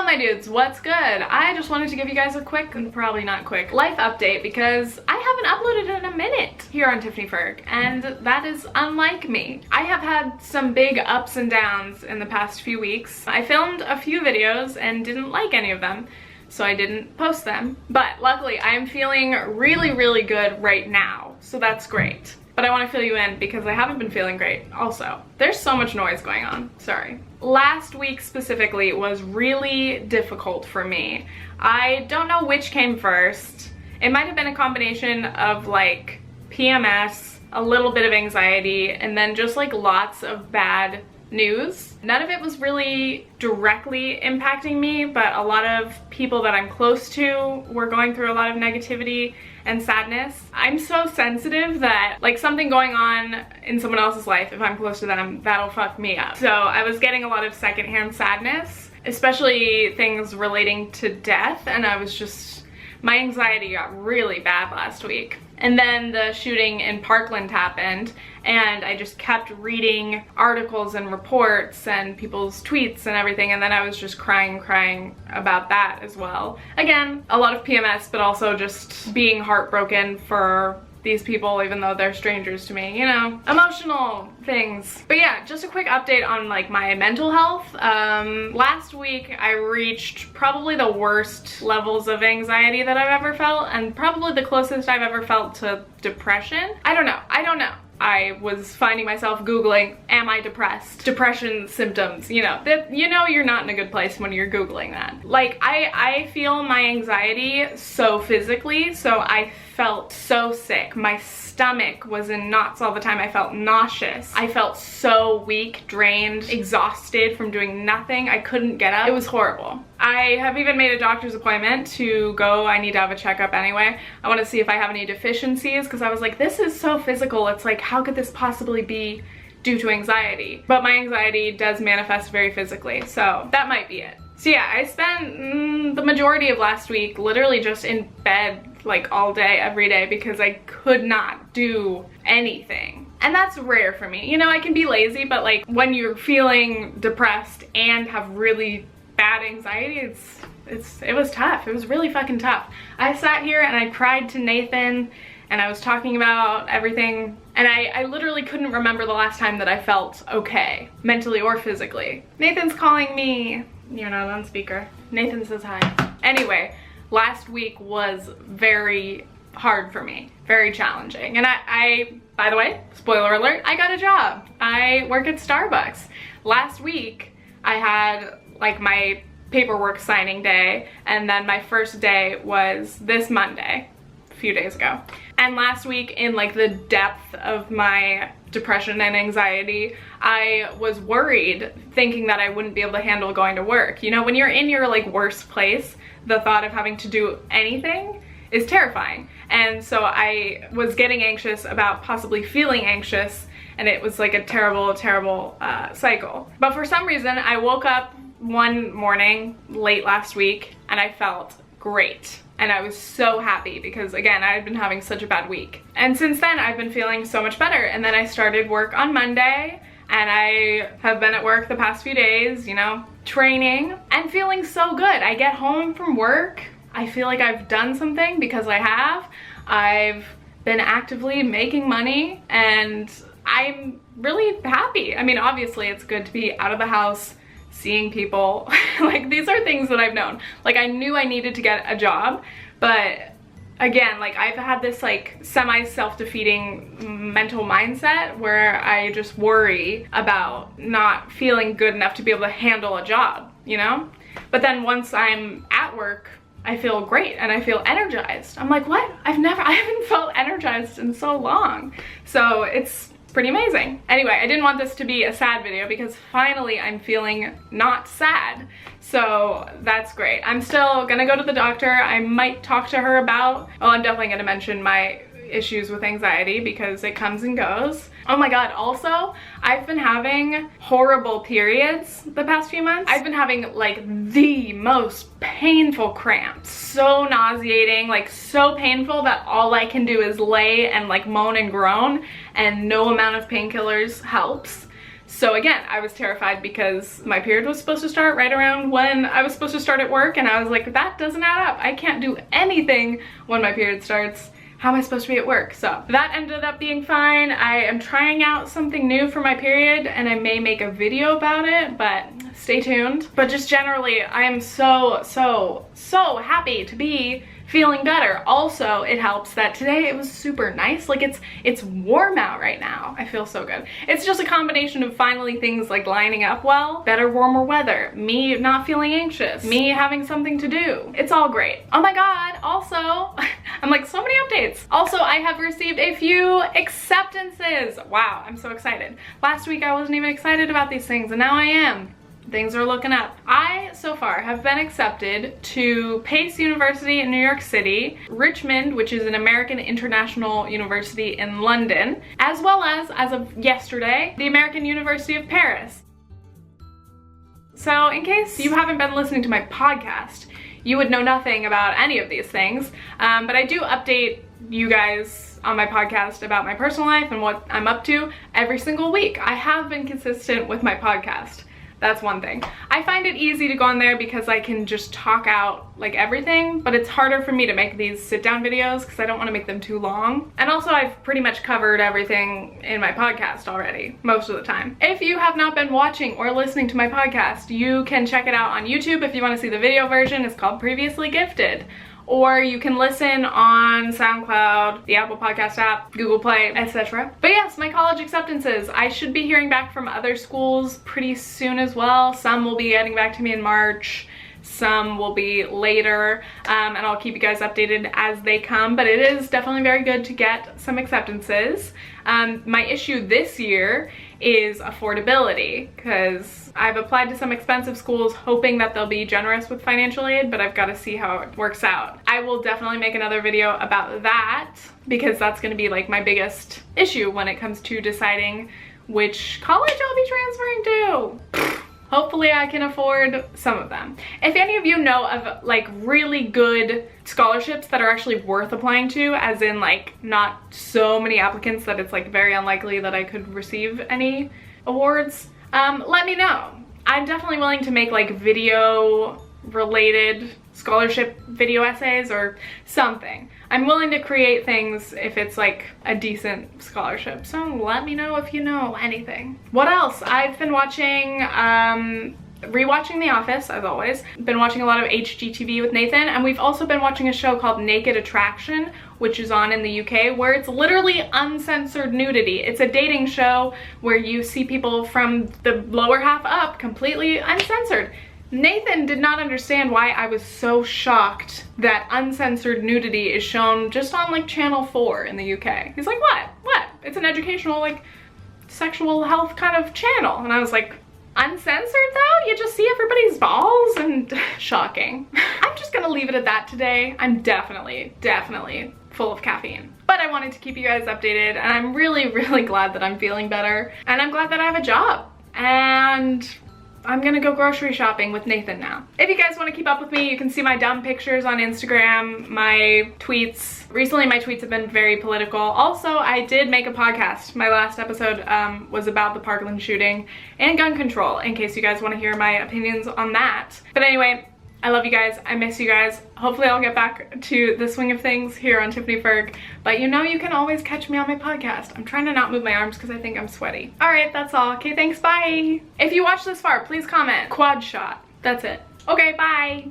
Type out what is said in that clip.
my dudes, what's good? I just wanted to give you guys a quick, probably not quick, life update because I haven't uploaded in a minute here on Tiffanyferg, and that is unlike me. I have had some big ups and downs in the past few weeks. I filmed a few videos and didn't like any of them, so I didn't post them. But luckily, I am feeling really, really good right now, so that's great. But I want to fill you in because I haven't been feeling great also. There's so much noise going on, sorry. Last week specifically was really difficult for me. I don't know which came first. It might have been a combination of like PMS, a little bit of anxiety, and then just like lots of bad news. None of it was really directly impacting me, but a lot of people that I'm close to were going through a lot of negativity and sadness. I'm so sensitive that like something going on in someone else's life, if I'm close to them, that'll fuck me up. So I was getting a lot of secondhand sadness, especially things relating to death, and I was just, my anxiety got really bad last week. And then the shooting in Parkland happened, and I just kept reading articles and reports and people's tweets and everything, and then I was just crying about that as well. Again, a lot of PMS, but also just being heartbroken for these people, even though they're strangers to me, you know, emotional things. But yeah, just a quick update on like my mental health. Last week I reached probably the worst levels of anxiety that I've ever felt, and probably the closest I've ever felt to depression. I don't know. I was finding myself Googling, am I depressed? Depression symptoms, you know, that, you know, you're not in a good place when you're Googling that. Like, I feel my anxiety so physically, so I felt so sick. My stomach was in knots all the time. I felt nauseous. I felt so weak, drained, exhausted from doing nothing. I couldn't get up. It was horrible. I have even made a doctor's appointment to go. I need to have a checkup anyway. I want to see if I have any deficiencies because I was like, this is so physical. It's like, how could this possibly be due to anxiety? But my anxiety does manifest very physically, so that might be it. So yeah, I spent the majority of last week literally just in bed like all day, every day, because I could not do anything. And that's rare for me. You know, I can be lazy, but like when you're feeling depressed and have really bad anxiety, it was tough. It was really fucking tough. I sat here and I cried to Nathan, and I was talking about everything, and I literally couldn't remember the last time that I felt okay, mentally or physically. Nathan's calling me. You're not on speaker. Nathan says hi. Anyway, last week was very hard for me, very challenging. And I, by the way, spoiler alert, I got a job. I work at Starbucks. Last week, I had like my paperwork signing day, and then my first day was this Monday, a few days ago. And last week, in like the depth of my depression and anxiety, I was worried, thinking that I wouldn't be able to handle going to work. You know, when you're in your like worst place, the thought of having to do anything is terrifying. And so I was getting anxious about possibly feeling anxious, and it was like a terrible, terrible cycle. But for some reason, I woke up one morning late last week and I felt great. And I was so happy because, again, I had been having such a bad week. And since then, I've been feeling so much better. And then I started work on Monday, and I have been at work the past few days, you know, training, and feeling so good. I get home from work, I feel like I've done something because I have. I've been actively making money, and I'm really happy. I mean, obviously, it's good to be out of the house, seeing people. Like, these are things that I've known. Like, I knew I needed to get a job, but again, like, I've had this like semi-self-defeating mental mindset where I just worry about not feeling good enough to be able to handle a job, you know? But then once I'm at work, I feel great and I feel energized. I'm like, what? I haven't felt energized in so long. So it's pretty amazing. Anyway, I didn't want this to be a sad video because finally I'm feeling not sad. So that's great. I'm still gonna go to the doctor. I might talk to her about, well, I'm definitely gonna mention my issues with anxiety because it comes and goes. Oh my god, also, I've been having horrible periods the past few months. I've been having like the most painful cramps. So nauseating, like so painful that all I can do is lay and like moan and groan, and no amount of painkillers helps. So again, I was terrified because my period was supposed to start right around when I was supposed to start at work, and I was like, that doesn't add up. I can't do anything when my period starts. How am I supposed to be at work? So that ended up being fine. I am trying out something new for my period, and I may make a video about it, but stay tuned. But just generally, I am so happy to be feeling better. Also, it helps that today it was super nice. Like it's warm out right now. I feel so good. It's just a combination of finally things like lining up well, better warmer weather, me not feeling anxious, me having something to do. It's all great. Oh my god, also, I'm like, so many updates. Also, I have received a few acceptances. Wow, I'm so excited. Last week I wasn't even excited about these things, and now I am. Things are looking up. I, so far, have been accepted to Pace University in New York City, Richmond, which is an American international university in London, as well as of yesterday, the American University of Paris. So in case you haven't been listening to my podcast, you would know nothing about any of these things, but I do update you guys on my podcast about my personal life and what I'm up to every single week. I have been consistent with my podcast. That's one thing. I find it easy to go on there because I can just talk out like everything, but it's harder for me to make these sit down videos because I don't want to make them too long. And also I've pretty much covered everything in my podcast already, most of the time. If you have not been watching or listening to my podcast, you can check it out on YouTube if you want to see the video version. It's called Previously Gifted. Or you can listen on SoundCloud, the Apple Podcast app, Google Play, etc. But yes, my college acceptances. I should be hearing back from other schools pretty soon as well. Some will be getting back to me in March. Some will be later, and I'll keep you guys updated as they come, but it is definitely very good to get some acceptances. My issue this year is affordability, because I've applied to some expensive schools hoping that they'll be generous with financial aid, but I've got to see how it works out. I will definitely make another video about that, because that's going to be like my biggest issue when it comes to deciding which college I'll be transferring to. Hopefully I can afford some of them. If any of you know of like really good scholarships that are actually worth applying to, as in like not so many applicants that it's like very unlikely that I could receive any awards, let me know. I'm definitely willing to make like video related scholarship video essays or something. I'm willing to create things if it's like a decent scholarship. So let me know if you know anything. What else? I've been watching, rewatching The Office, as always. Been watching a lot of HGTV with Nathan, and we've also been watching a show called Naked Attraction, which is on in the UK, where it's literally uncensored nudity. It's a dating show where you see people from the lower half up completely uncensored. Nathan did not understand why I was so shocked that uncensored nudity is shown just on like Channel 4 in the UK. He's like, what? What? It's an educational, like, sexual health kind of channel. And I was like, uncensored though? You just see everybody's balls? And shocking. I'm just gonna leave it at that today. I'm definitely full of caffeine. But I wanted to keep you guys updated, and I'm really glad that I'm feeling better. And I'm glad that I have a job. And I'm gonna go grocery shopping with Nathan now. If you guys want to keep up with me, you can see my dumb pictures on Instagram, my tweets. Recently my tweets have been very political. Also, I did make a podcast. My last episode was about the Parkland shooting and gun control, in case you guys want to hear my opinions on that. But anyway, I love you guys. I miss you guys. Hopefully I'll get back to the swing of things here on Tiffany Ferg. But you know you can always catch me on my podcast. I'm trying to not move my arms because I think I'm sweaty. Alright, that's all. Okay, thanks, bye. If you watched this far, please comment. Quad shot. That's it. Okay, bye.